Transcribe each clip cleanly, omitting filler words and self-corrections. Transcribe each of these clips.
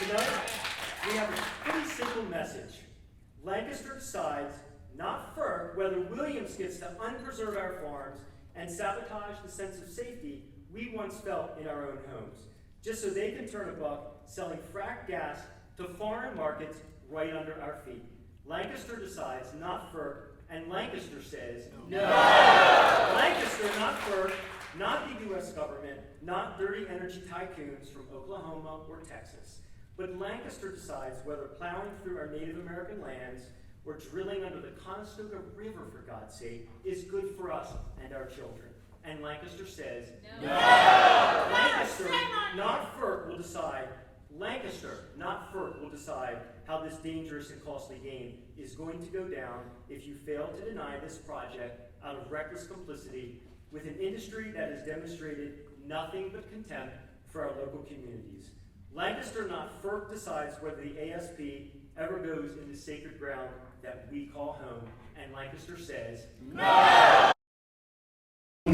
Tonight, we have a pretty simple message. Lancaster decides, not FERC, whether Williams gets to unpreserve our farms and sabotage the sense of safety we once felt in our own homes, just so they can turn a buck selling fracked gas to foreign markets right under our feet. Lancaster decides, not FERC, and Lancaster says, no. Lancaster, not FERC, not the U.S. government, not dirty energy tycoons from Oklahoma or Texas. But Lancaster decides whether plowing through our Native American lands or drilling under the Conestoga River, for God's sake, is good for us and our children. And Lancaster says, no. Lancaster, not FERC, will decide. Lancaster, not FERC, will decide how this dangerous and costly game is going to go down if you fail to deny this project out of reckless complicity with an industry that has demonstrated nothing but contempt for our local communities. Lancaster, not FERC, decides whether the ASP ever goes into sacred ground that we call home, and Lancaster says, no!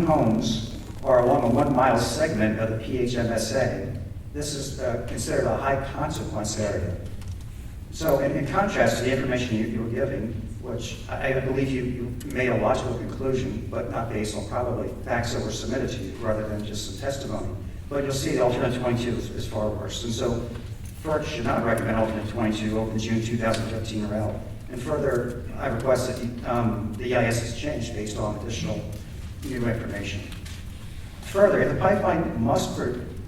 Homes are along a 1 mile segment of the PHMSA. This is considered a high consequence area. So in contrast to the information you were giving, which I believe you made a logical conclusion, but not based on probably facts that were submitted to you rather than just some testimony. But you'll see the alternate 22 is far worse. And so FERC should not recommend alternate 22 over the June 2015 route. And further, I request that the EIS is changed based on additional new information. Further, if the pipeline must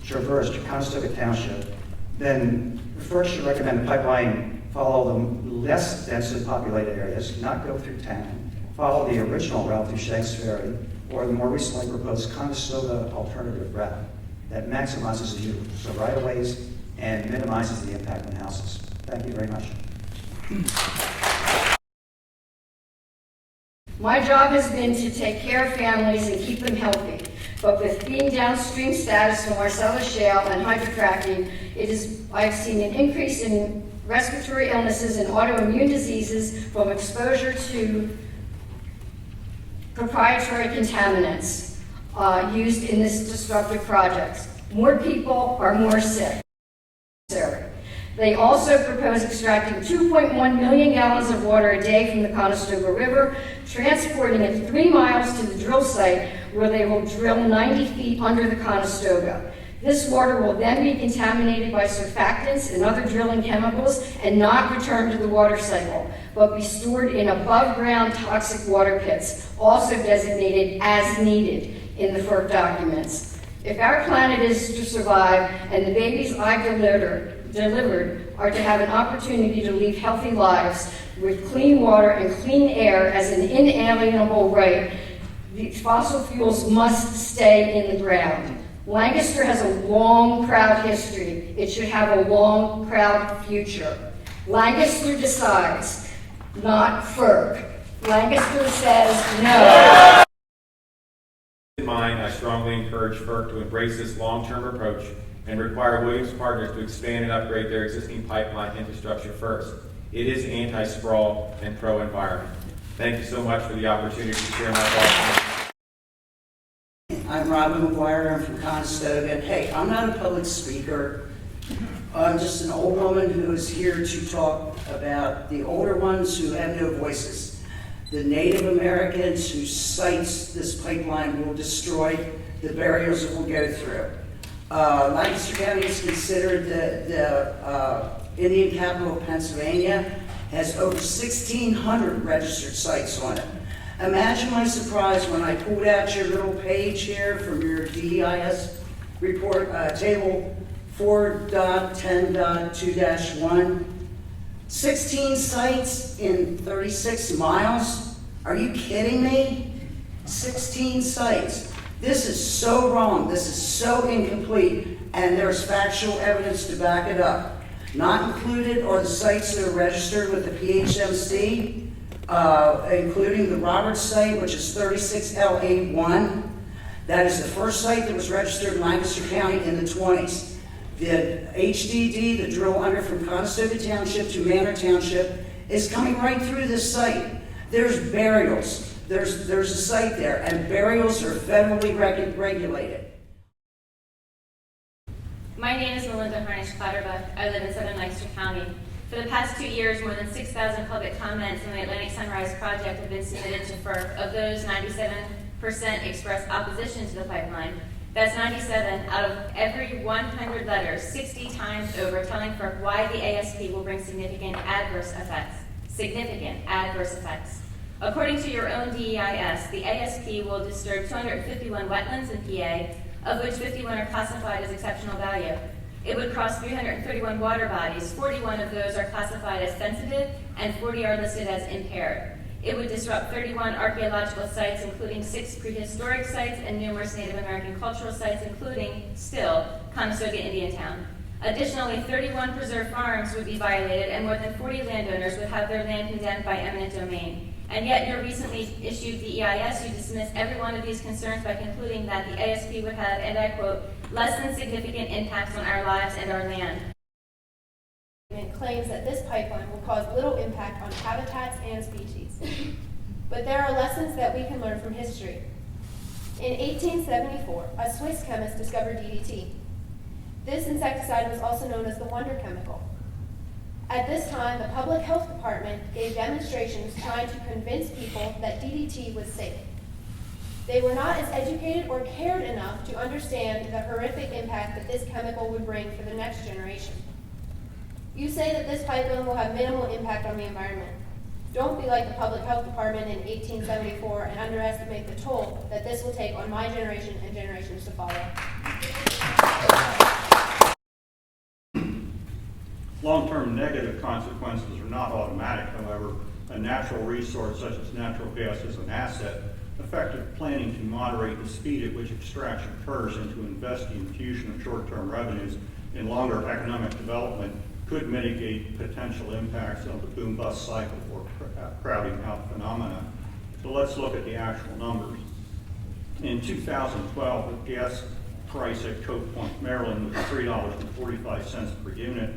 traverse Conestoga Township, then FERC should recommend the pipeline follow the less densely populated areas, not go through town, follow the original route through Shanks Ferry, or the more recently proposed Conestoga alternative route that maximizes the use of right-of-ways and minimizes the impact on houses. Thank you very much. My job has been to take care of families and keep them healthy. But with being downstream status from Marcellus Shale and hydrofracking, I've seen an increase in respiratory illnesses and autoimmune diseases from exposure to proprietary contaminants used in this destructive project. More people are more sick. They also propose extracting 2.1 million gallons of water a day from the Conestoga River, transporting it 3 miles to the drill site where they will drill 90 feet under the Conestoga. This water will then be contaminated by surfactants and other drilling chemicals and not returned to the water cycle, but be stored in above-ground toxic water pits, also designated as needed in the FERC documents. If our planet is to survive and the babies I've delivered are to have an opportunity to live healthy lives with clean water and clean air as an inalienable right, the fossil fuels must stay in the ground. Lancaster has a long, proud history. It should have a long, proud future. Lancaster decides, not FERC. Lancaster says no. In mind, I strongly encourage FERC to embrace this long-term approach and require Williams Partners to expand and upgrade their existing pipeline infrastructure first. It is anti-sprawl and pro-environment. Thank you so much for the opportunity to share my thoughts. I'm Robin McGuire. I'm from Conestoga. And hey, I'm not a public speaker. I'm just an old woman who is here to talk about the older ones who have no voices. The Native Americans whose sites this pipeline will destroy, the burials it will go through. Lancaster County is considered the Indian capital of Pennsylvania, has over 1,600 registered sites on it. Imagine my surprise when I pulled out your little page here from your DEIS report, table 4.10.2-1. 16 sites in 36 miles? Are you kidding me? 16 sites. This is so wrong. This is so incomplete, and there's factual evidence to back it up. Not included are the sites that are registered with the PHMC, including the Roberts site, which is 36LA1. That is the first site that was registered in Lancaster County in the 20s. The HDD, the drill under from Conestoga Township to Manor Township, is coming right through this site. There's burials. There's a site there, and burials are federally regulated. My name is Melinda Harnish-Clatterbuck. I live in southern Lancaster County. For the past 2 years, more than 6,000 public comments on the Atlantic Sunrise Project have been submitted to FERC. Of those, 97% expressed opposition to the pipeline. That's 97 out of every 100 letters, 60 times over, telling FERC why the ASP will bring significant adverse effects. Significant adverse effects. According to your own DEIS, the ASP will disturb 251 wetlands in PA, of which 51 are classified as exceptional value. It would cross 331 water bodies. 41 of those are classified as sensitive, and 40 are listed as impaired. It would disrupt 31 archaeological sites, including 6 prehistoric sites and numerous Native American cultural sites, including, still, Conestoga Indian Town. Additionally, 31 preserved farms would be violated, and more than 40 landowners would have their land condemned by eminent domain. And yet, your recently issued DEIS, you dismissed every one of these concerns by concluding that the ASP would have, and I quote, less than significant impacts on our lives and our land. It claims that this pipeline will cause little impact on habitats and species. But there are lessons that we can learn from history. In 1874, a Swiss chemist discovered DDT. This insecticide was also known as the wonder chemical. At this time, the Public Health Department gave demonstrations trying to convince people that DDT was safe. They were not as educated or cared enough to understand the horrific impact that this chemical would bring for the next generation. You say that this pipeline will have minimal impact on the environment. Don't be like the Public Health Department in 1874 and underestimate the toll that this will take on my generation and generations to follow. Long-term negative consequences are not automatic, however. A natural resource such as natural gas is an asset. Effective planning to moderate the speed at which extraction occurs and to invest the infusion of short-term revenues in longer economic development could mitigate potential impacts of the boom-bust cycle or crowding out phenomena. So let's look at the actual numbers. In 2012, the gas price at Cove Point, Maryland was $3.45 per unit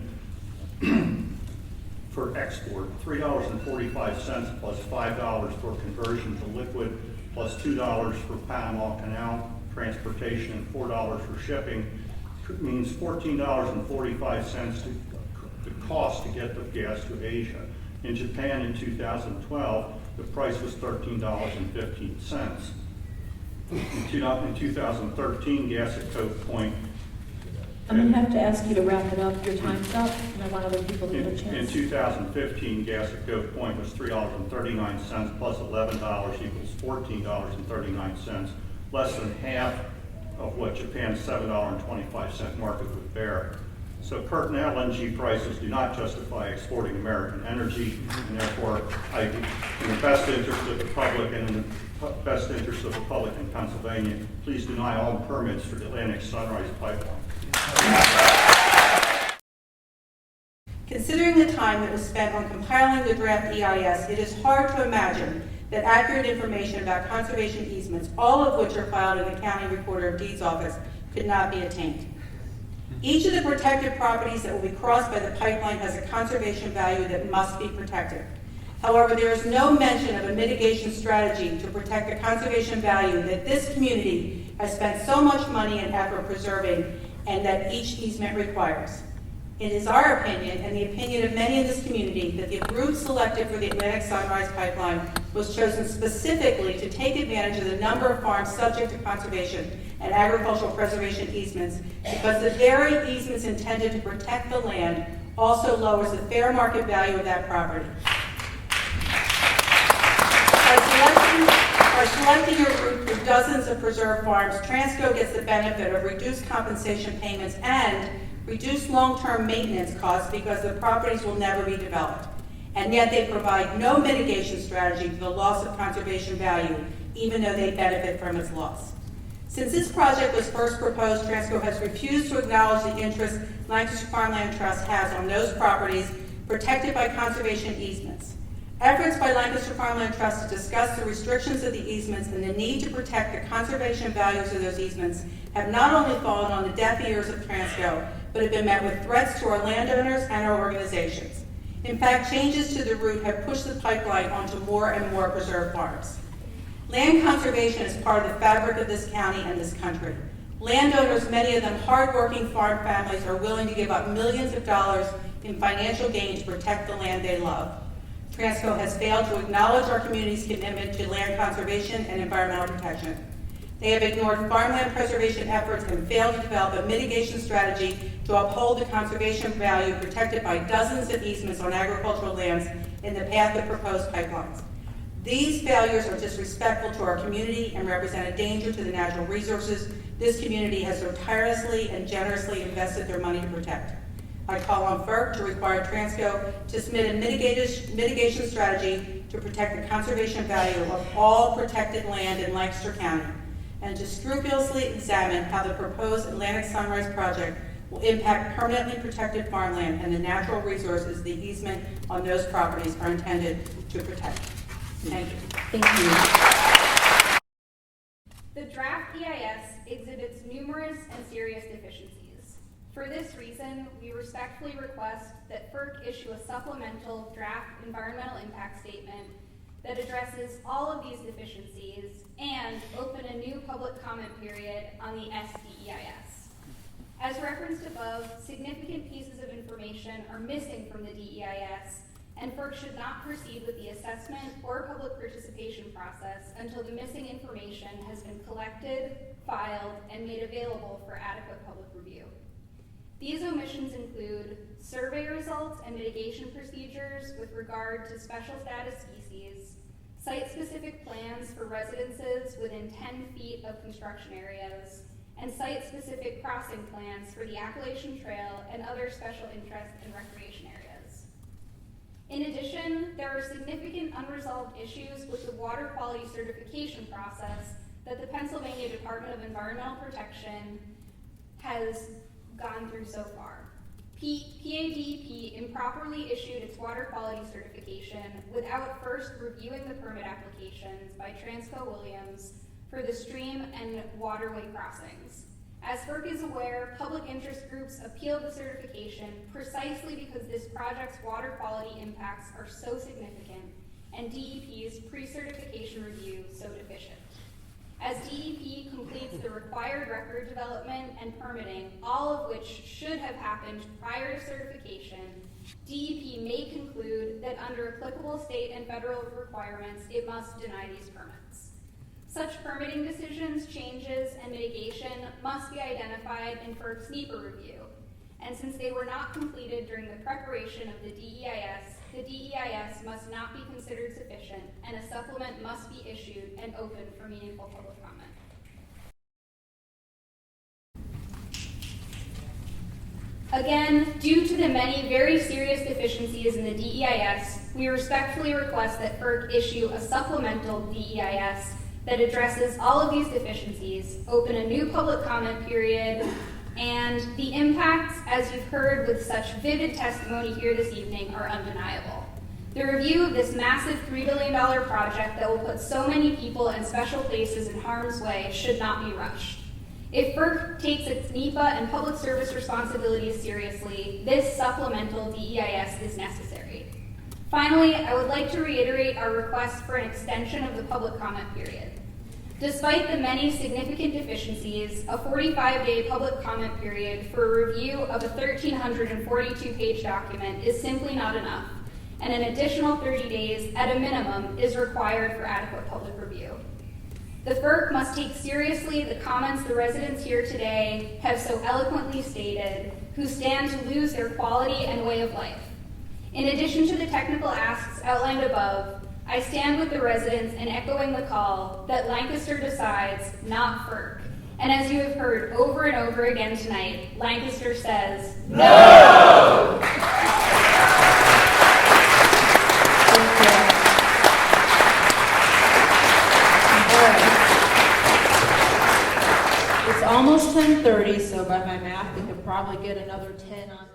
for export, $3.45 plus $5 for conversion to liquid, plus $2 for Panama Canal transportation and $4 for shipping, means $14.45 the cost to get the gas to Asia. In Japan in 2012, the price was $13.15. In 2013, gas at Cove Point. I'm going to have to ask you to wrap it up. Your time's up, and I want other people to get a chance. In 2015, gas at Cove Point was $3.39 plus $11 equals $14.39, less than half of what Japan's $7.25 market would bear. So current LNG prices do not justify exporting American energy, and therefore, in the best interest of the public and in the best interest of the public in Pennsylvania, please deny all permits for the Atlantic Sunrise Pipeline. Considering the time that was spent on compiling the draft EIS, it is hard to imagine that accurate information about conservation easements, all of which are filed in the County Recorder of Deeds office, could not be attained. Each of the protected properties that will be crossed by the pipeline has a conservation value that must be protected. However, there is no mention of a mitigation strategy to protect the conservation value that this community has spent so much money and effort preserving and that each easement requires. It is our opinion, and the opinion of many in this community, that the route selected for the Atlantic Sunrise Pipeline was chosen specifically to take advantage of the number of farms subject to conservation and agricultural preservation easements, because the very easements intended to protect the land also lowers the fair market value of that property. By selecting a route for dozens of preserved farms, Transco gets the benefit of reduced compensation payments and reduced long-term maintenance costs because the properties will never be developed. And yet they provide no mitigation strategy for the loss of conservation value, even though they benefit from its loss. Since this project was first proposed, Transco has refused to acknowledge the interest Lancaster Farmland Trust has on those properties protected by conservation easements. Efforts by Lancaster Farmland Trust to discuss the restrictions of the easements and the need to protect the conservation values of those easements have not only fallen on the deaf ears of Transco, but have been met with threats to our landowners and our organizations. In fact, changes to the route have pushed the pipeline onto more and more preserved farms. Land conservation is part of the fabric of this county and this country. Landowners, many of them hardworking farm families, are willing to give up millions of dollars in financial gain to protect the land they love. Transco has failed to acknowledge our community's commitment to land conservation and environmental protection. They have ignored farmland preservation efforts and failed to develop a mitigation strategy to uphold the conservation value protected by dozens of easements on agricultural lands in the path of proposed pipelines. These failures are disrespectful to our community and represent a danger to the natural resources this community has so tirelessly and generously invested their money to protect. I call on FERC to require Transco to submit a mitigation strategy to protect the conservation value of all protected land in Lancaster County, and to scrupulously examine how the proposed Atlantic Sunrise project will impact permanently protected farmland and the natural resources the easement on those properties are intended to protect. Thank you. Thank you. The draft EIS exhibits numerous and serious deficiencies. For this reason, we respectfully request that FERC issue a supplemental draft environmental impact statement that addresses all of these deficiencies and open a new public comment period on the SDEIS. As referenced above, significant pieces of information are missing from the DEIS, and FERC should not proceed with the assessment or public participation process until the missing information has been collected, filed, and made available for adequate public review. These omissions include survey results and mitigation procedures with regard to special status species, site-specific plans for residences within 10 feet of construction areas, and site-specific crossing plans for the Appalachian Trail and other special interest and recreation areas. In addition, there are significant unresolved issues with the water quality certification process that the Pennsylvania Department of Environmental Protection has gone through so far. PADEP improperly issued its water quality certification without first reviewing the permit applications by Transco Williams for the stream and waterway crossings. As FERC is aware, public interest groups appealed the certification precisely because this project's water quality impacts are so significant and DEP's pre-certification review so deficient. As DEP completes the required record development and permitting, all of which should have happened prior to certification, DEP may conclude that under applicable state and federal requirements, it must deny these permits. Such permitting decisions, changes, and mitigation must be identified in FERC's NEPA review, and since they were not completed during the preparation of the DEIS must not be considered sufficient, and a supplement must be issued and open for meaningful public comment. Again, due to the many very serious deficiencies in the DEIS, we respectfully request that FERC issue a supplemental DEIS that addresses all of these deficiencies, open a new public comment period, and the impacts, as you've heard with such vivid testimony here this evening, are undeniable. The review of this massive $3 billion project that will put so many people and special places in harm's way should not be rushed. If FERC takes its NEPA and public service responsibilities seriously, this supplemental DEIS is necessary. Finally, I would like to reiterate our request for an extension of the public comment period. Despite the many significant deficiencies, a 45-day public comment period for a review of a 1,342-page document is simply not enough, and an additional 30 days at a minimum is required for adequate public review. The FERC must take seriously the comments the residents here today have so eloquently stated, who stand to lose their quality and way of life. In addition to the technical asks outlined above, I stand with the residents in echoing the call that Lancaster decides, not FERC. And as you have heard over and over again tonight, Lancaster says, no! It's almost 10:30, so by my math, we could probably get another 10 on.